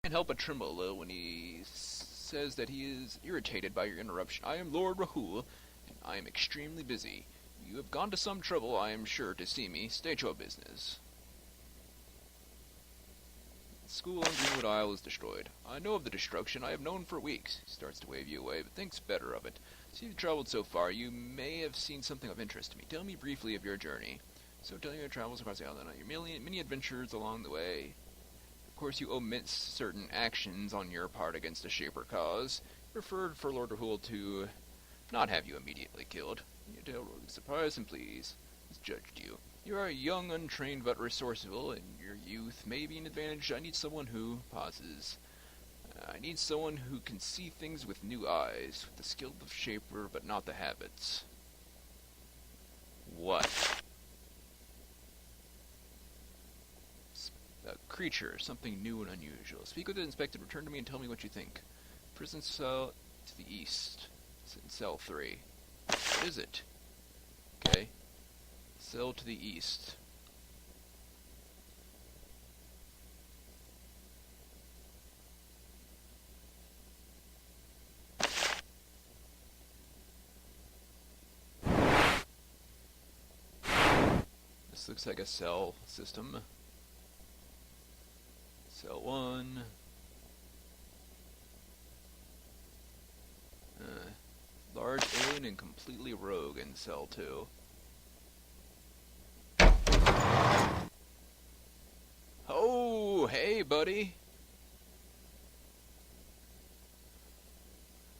Can't help but tremble a little when he says that he is irritated by your interruption. I am Lord Rahul, and I am extremely busy. You have gone to some trouble, I am sure, to see me. State your business. The school on Greenwood Isle is destroyed. I know of the destruction. I have known for weeks. He starts to wave you away, but thinks better of it. Since you've traveled so far, you may have seen something of interest to me. Tell me briefly of your journey. So tell me your travels across the island, your many adventures along the way. Of course, you omit certain actions on your part against the Shaper cause. You preferred for Lord Rahul to not have you immediately killed. You tell Rogue surprise and please. He's judged you. You are young, untrained, but resourceful, and your youth may be an advantage. I need someone who pauses. I need someone who can see things with new eyes, with the skill of Shaper, but not the habits. What? A creature, something new and unusual. Speak with the inspector, return to me and tell me what you think. Prison cell to the east. It's in cell 3. What is it? Okay. Cell to the east. This looks like a cell system. Cell 1. Large alien and completely rogue in cell 2. Oh, hey, buddy.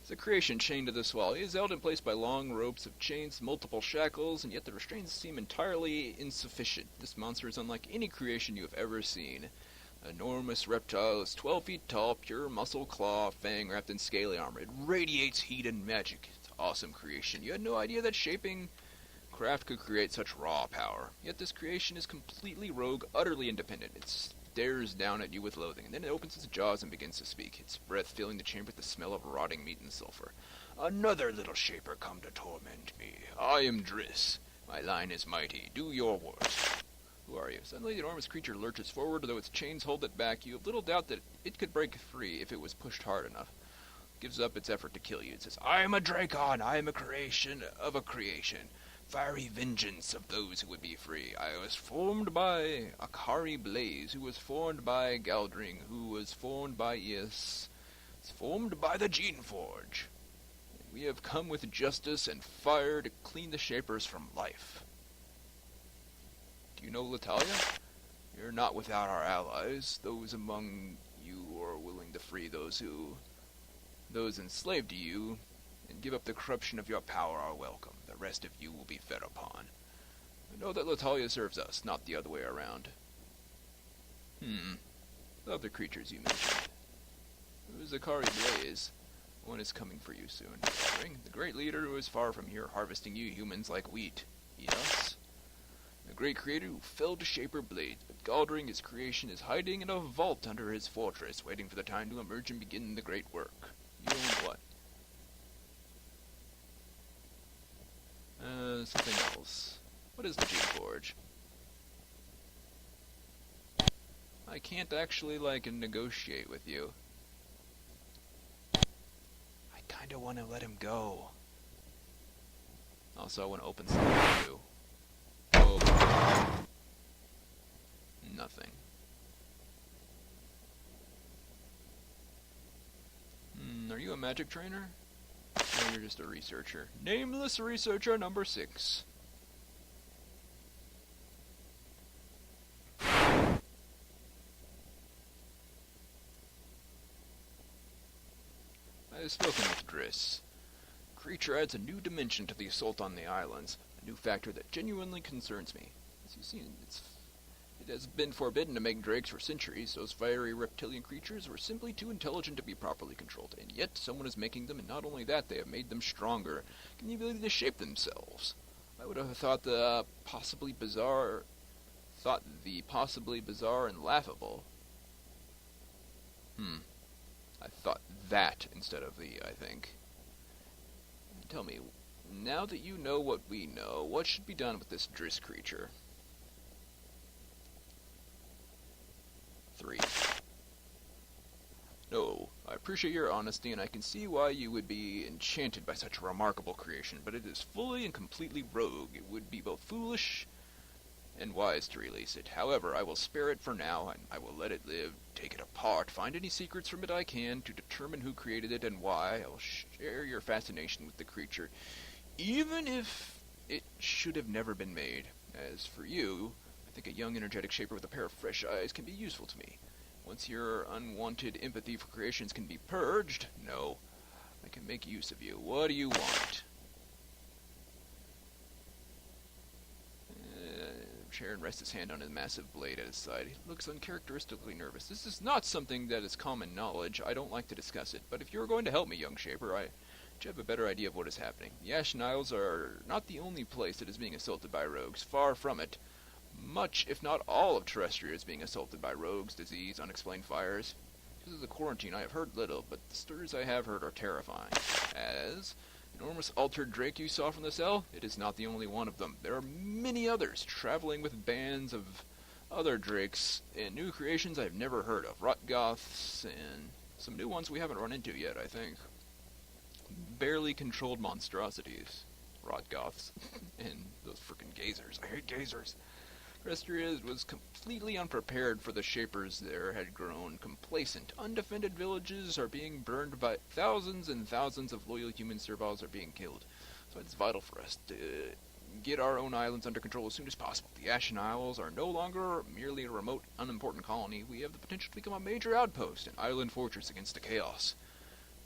It's a creation chained to this wall. He is held in place by long ropes of chains, multiple shackles, and yet the restraints seem entirely insufficient. This monster is unlike any creation you have ever seen. Enormous reptile is 12 feet tall, pure muscle, claw, fang wrapped in scaly armor. It radiates heat and magic. It's an awesome creation. You had no idea that shaping craft could create such raw power. Yet this creation is completely rogue, utterly independent. It stares down at you with loathing, and then it opens its jaws and begins to speak, its breath filling the chamber with the smell of rotting meat and sulfur. Another little shaper come to torment me. I am Driss. My line is mighty. Do your worst. Who are you? Suddenly the enormous creature lurches forward, though its chains hold it back. You have little doubt that it could break free if it was pushed hard enough. It gives up its effort to kill you. It says, I am a Dracon. I am a creation of a creation. Fiery vengeance of those who would be free. I was formed by Akari Blaze, who was formed by Galdring, who was formed by Is, formed by the Geneforge. We have come with justice and fire to clean the Shapers from life. Do you know Latalia? You're not without our allies. Those among you who are willing to free those enslaved to you, and give up the corruption of your power are welcome. The rest of you will be fed upon. I know that Latalia serves us, not the other way around. The other creatures you mentioned. It was Akari Blaze. One is coming for you soon. The great leader who is far from here, harvesting you humans like wheat. Yes? The great creator who felled Shaper Blades, but Galdring, his creation, is hiding in a vault under his fortress, waiting for the time to emerge and begin the great work. You own what? Something else. What is the Geneforge? I can't actually, negotiate with you. I kinda wanna let him go. Also, I wanna open something new. Oh. Nothing. Are you a magic trainer? Or you're just a researcher? Nameless researcher number 6. I have spoken with Driss. Creature adds a new dimension to the assault on the islands, a new factor that genuinely concerns me. As you've seen, it has been forbidden to make drakes for centuries. Those fiery reptilian creatures were simply too intelligent to be properly controlled, and yet someone is making them, and not only that, they have made them stronger, and the ability to shape themselves. I would have thought the possibly bizarre and laughable. I thought that instead of I think. Tell me, now that you know what we know, what should be done with this Driss creature? 3. No, I appreciate your honesty, and I can see why you would be enchanted by such a remarkable creation, but it is fully and completely rogue. It would be both foolish and wise to release it. However, I will spare it for now, and I will let it live, take it apart, find any secrets from it I can to determine who created it and why. I will share your fascination with the creature, even if it should have never been made. As for you, I think a young, energetic shaper with a pair of fresh eyes can be useful to me. Once your unwanted empathy for creations can be purged, no, I can make use of you. What do you want? Sharon rests his hand on a massive blade at his side. He looks uncharacteristically nervous. This is not something that is common knowledge. I don't like to discuss it, but if you're going to help me, young shaper, I should have a better idea of what is happening. The Ashen Isles are not the only place that is being assaulted by rogues. Far from it. Much, if not all, of Terrestria is being assaulted by rogues, disease, unexplained fires. Because of the quarantine, I have heard little, but the stories I have heard are terrifying. As enormous altered drake you saw from the cell, it is not the only one of them. There are many others, traveling with bands of other drakes, and new creations I've never heard of. Rot goths, and some new ones we haven't run into yet, I think. Barely controlled monstrosities. Rot goths. And those frickin' gazers. I hate gazers. Terrestria was completely unprepared for the shapers there had grown complacent. Undefended villages are being burned by thousands and thousands of loyal human serviles are being killed. So it's vital for us to get our own islands under control as soon as possible. The Ashen Isles are no longer merely a remote, unimportant colony. We have the potential to become a major outpost, an island fortress against the chaos.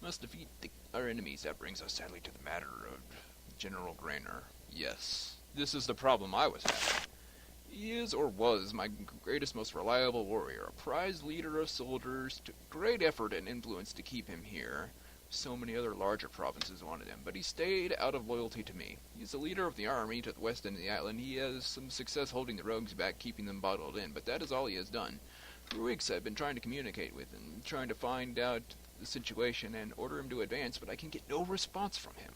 We must defeat our enemies. That brings us sadly to the matter of General Grainer. Yes, this is the problem I was having. He is, or was, my greatest, most reliable warrior, a prized leader of soldiers, took great effort and influence to keep him here. So many other larger provinces wanted him, but he stayed out of loyalty to me. He's the leader of the army to the west end of the island. He has some success holding the rogues back, keeping them bottled in, but that is all he has done. For weeks I've been trying to communicate with him, trying to find out the situation and order him to advance, but I can get no response from him.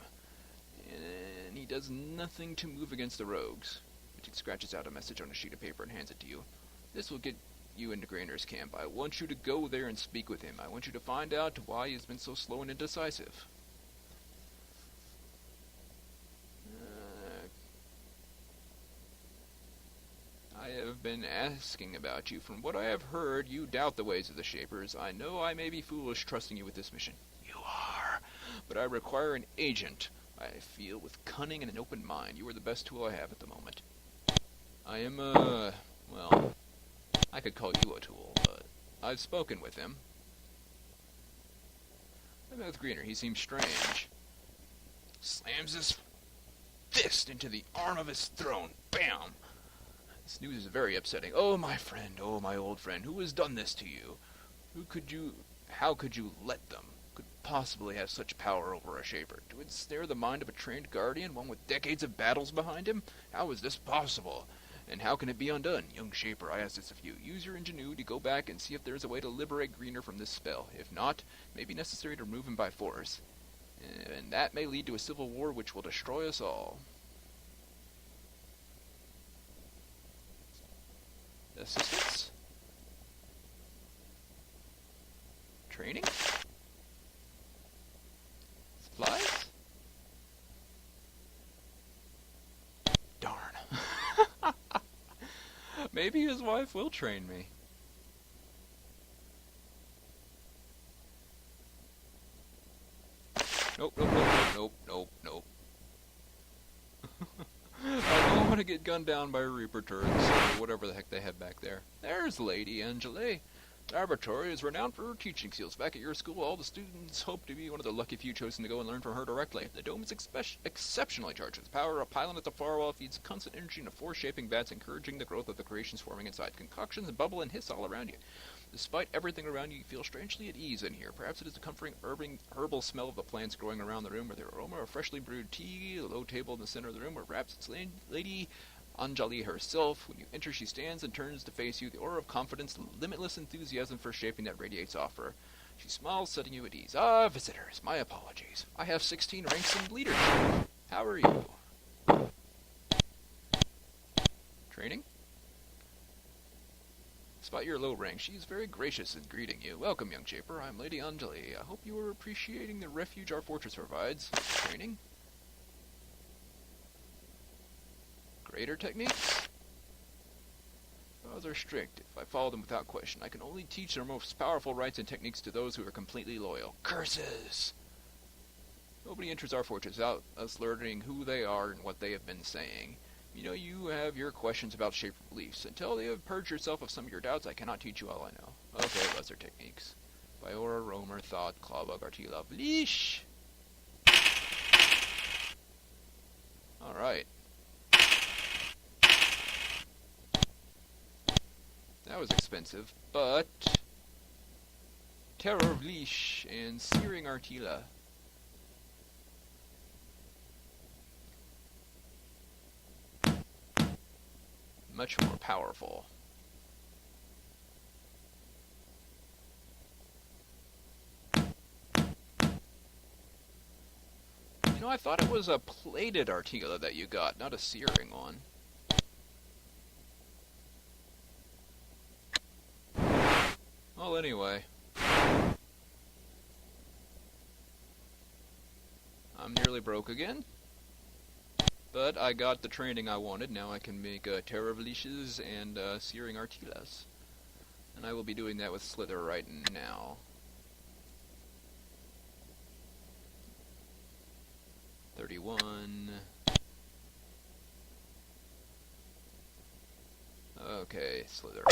And he does nothing to move against the rogues. He scratches out a message on a sheet of paper and hands it to you. This will get you into Grainer's camp. I want you to go there and speak with him. I want you to find out why he has been so slow and indecisive. I have been asking about you. From what I have heard, you doubt the ways of the Shapers. I know I may be foolish trusting you with this mission. You are. But I require an agent. I feel with cunning and an open mind. You are the best tool I have at the moment. I am, well, I could call you a tool, but I've spoken with him. I met with Greener. He seems strange. Slams his fist into the arm of his throne. Bam! This news is very upsetting. Oh, my friend, oh, my old friend, who has done this to you? How could you let them? Could possibly have such power over a Shaper? To ensnare the mind of a trained guardian, one with decades of battles behind him? How is this possible? And how can it be undone? Young Shaper, I ask this of you. Use your ingenuity, go back and see if there is a way to liberate Greener from this spell. If not, it may be necessary to remove him by force. And that may lead to a civil war which will destroy us all. Assistance? Training? Supplies? Darn. Maybe his wife will train me. Nope, nope, nope, nope, nope, nope. I don't want to get gunned down by Reaper turrets, or whatever the heck they have back there. There's Lady Angela. The laboratory is renowned for her teaching skills. Back at your school, all the students hope to be one of the lucky few chosen to go and learn from her directly. The dome is exceptionally charged with power. A pylon at the far wall feeds constant energy into force-shaping vats, encouraging the growth of the creations forming inside. Concoctions bubble and hiss all around you. Despite everything around you, you feel strangely at ease in here. Perhaps it is the comforting herbal smell of the plants growing around the room, or the aroma of freshly brewed tea, the low table in the center of the room, or perhaps it's Lady Anjali herself. When you enter, she stands and turns to face you, the aura of confidence, limitless enthusiasm for shaping that radiates off her. She smiles, setting you at ease. Ah, visitors, my apologies. I have 16 ranks in leadership. How are you? Training? Despite your low rank, she is very gracious in greeting you. Welcome, young Shaper. I'm Lady Anjali. I hope you are appreciating the refuge our fortress provides. Training? Greater techniques? Laws are strict. If I follow them without question, I can only teach their most powerful rites and techniques to those who are completely loyal. Curses! Nobody enters our fortress without us learning who they are and what they have been saying. You have your questions about Shaper beliefs. Until you have purged yourself of some of your doubts, I cannot teach you all I know. Okay, lesser techniques. Biora, Roamer, Thought, Clawbug, Artila, Leash! Alright. That was expensive, but... Terror of Leash and Searing Artila. Much more powerful. I thought it was a plated Artila that you got, not a searing one. Well, anyway. I'm nearly broke again. But I got the training I wanted. Now I can make Terror of Leashes and Searing Artilas. And I will be doing that with Slither right now. 31. Okay, Slither.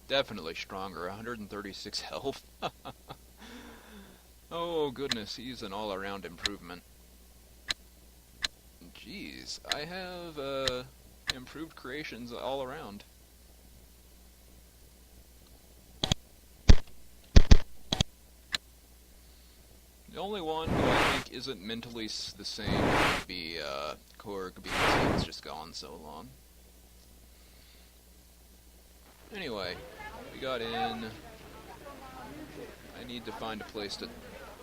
Definitely stronger, 136 health. Oh goodness, he's an all-around improvement. Jeez, I have improved creations all around. The only one who I think isn't mentally the same would be Korg, because he's just gone so long. Anyway, we got in. I need to find a place to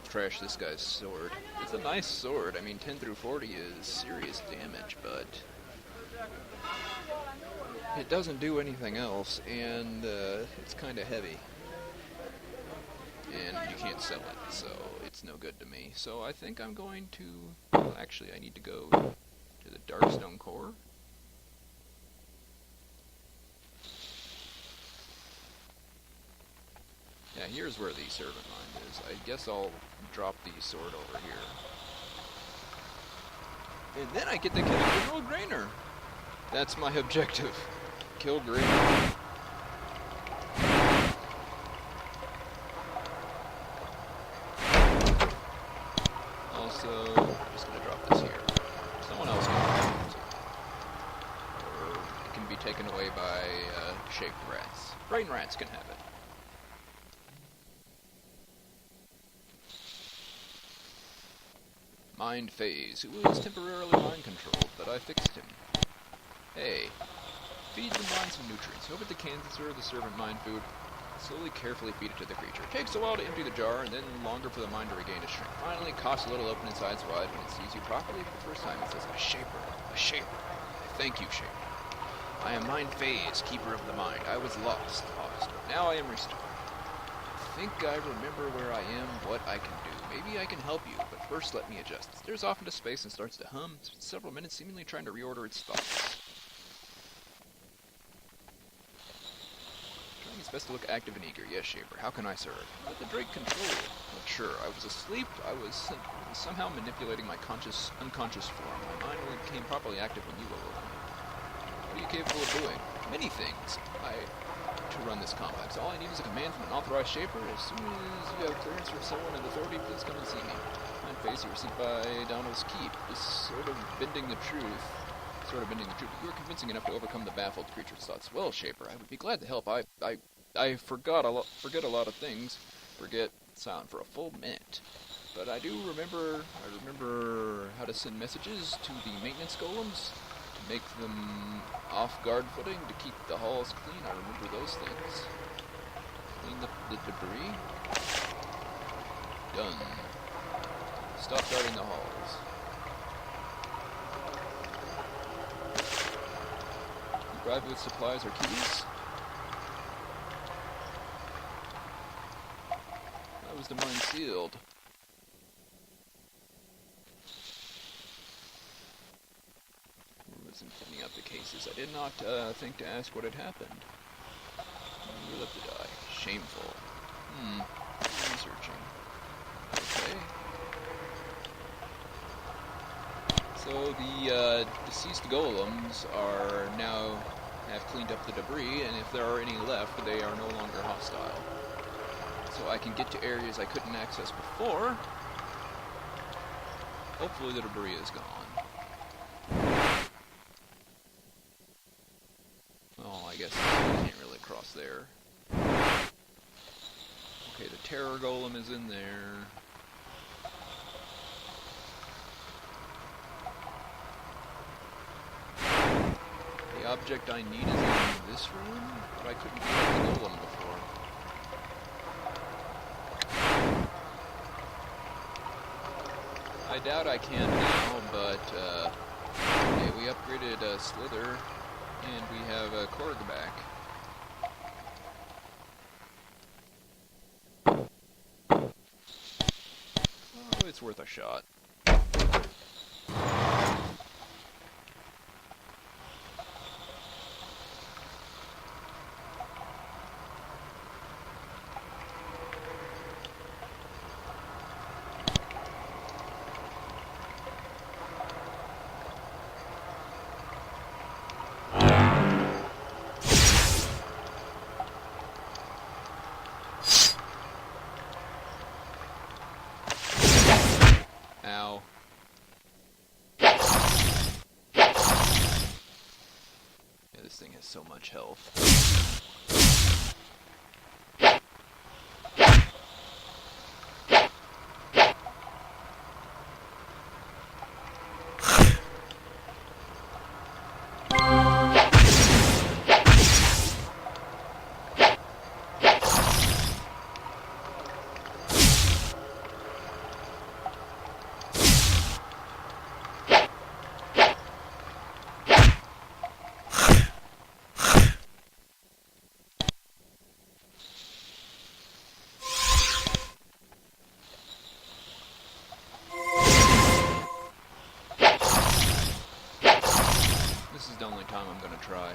trash this guy's sword. It's a nice sword. I mean, 10 through 40 is serious damage, but it doesn't do anything else, and it's kind of heavy. And you can't sell it, so it's no good to me. So I think I'm going to... Well, actually, I need to go to the Darkstone Core. Yeah, here's where the servant mine is. I guess I'll drop the sword over here. And then I get to kill General Grainer. That's my objective. Kill Grainer. Also, I'm just going to drop this here. Someone else can have it. Or it can be taken away by shaped rats. Brain rats can have it. Mind Phase, who was temporarily mind controlled, but I fixed him. Hey. Feed the mind some nutrients. Hope it decants the servant mind food. Slowly, carefully feed it to the creature. It takes a while to empty the jar, and then longer for the mind to regain its strength. Finally, it coughs a little, open its eyes wide. When it sees you properly for the first time, it says, "A shaper, a shaper. Thank you, shaper. I am Mind Phase, keeper of the mind. I was lost, but now I am restored. I think I remember where I am, what I can do. Maybe I can help you, but first let me adjust." It stares off into space and starts to hum, spends several minutes seemingly trying to reorder its thoughts. Trying its best to look active and eager. Yes, Shaper, how can I serve? Let the Drake control you. Not sure. I was asleep. I was somehow manipulating my unconscious form. My mind only became properly active when you awoke me. What are you capable of doing? Many things. To run this complex. All I need is a command from an authorized shaper. As soon as you have clearance from someone in authority, please come and see me. Mind Phase, you received by Donald's Keep. This sort of bending the truth. You are convincing enough to overcome the baffled creature's thoughts. Well, Shaper, I would be glad to help. I I forget a lot of things. Forget silent for a full minute. But I do remember. I remember how to send messages to the maintenance golems to make them off guard footing to keep the halls clean. I remember those things. Clean the debris. Done. Stop guarding the halls. Arrive with supplies or keys. How was the mine sealed? I wasn't cleaning up the cases. I did not think to ask what had happened. We left to die. Shameful. Researching. Okay. So the deceased golems are now have cleaned up the debris, and if there are any left, they are no longer hostile. So I can get to areas I couldn't access before. Hopefully the debris is gone. Oh, I guess I can't really cross there. Okay, the terror golem is in there. The object I need is in this room, but I couldn't get the golem before. I doubt I can now, but okay, we upgraded Slither, and we have a Korg back. Oh, it's worth a shot. Ow. Yeah, this thing has so much health. This is the only time I'm gonna try.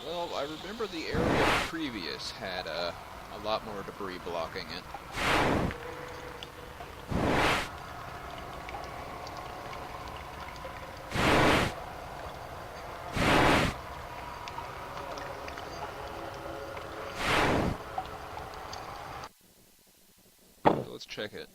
Well, I remember the area previous had a lot more debris blocking it. So let's check it.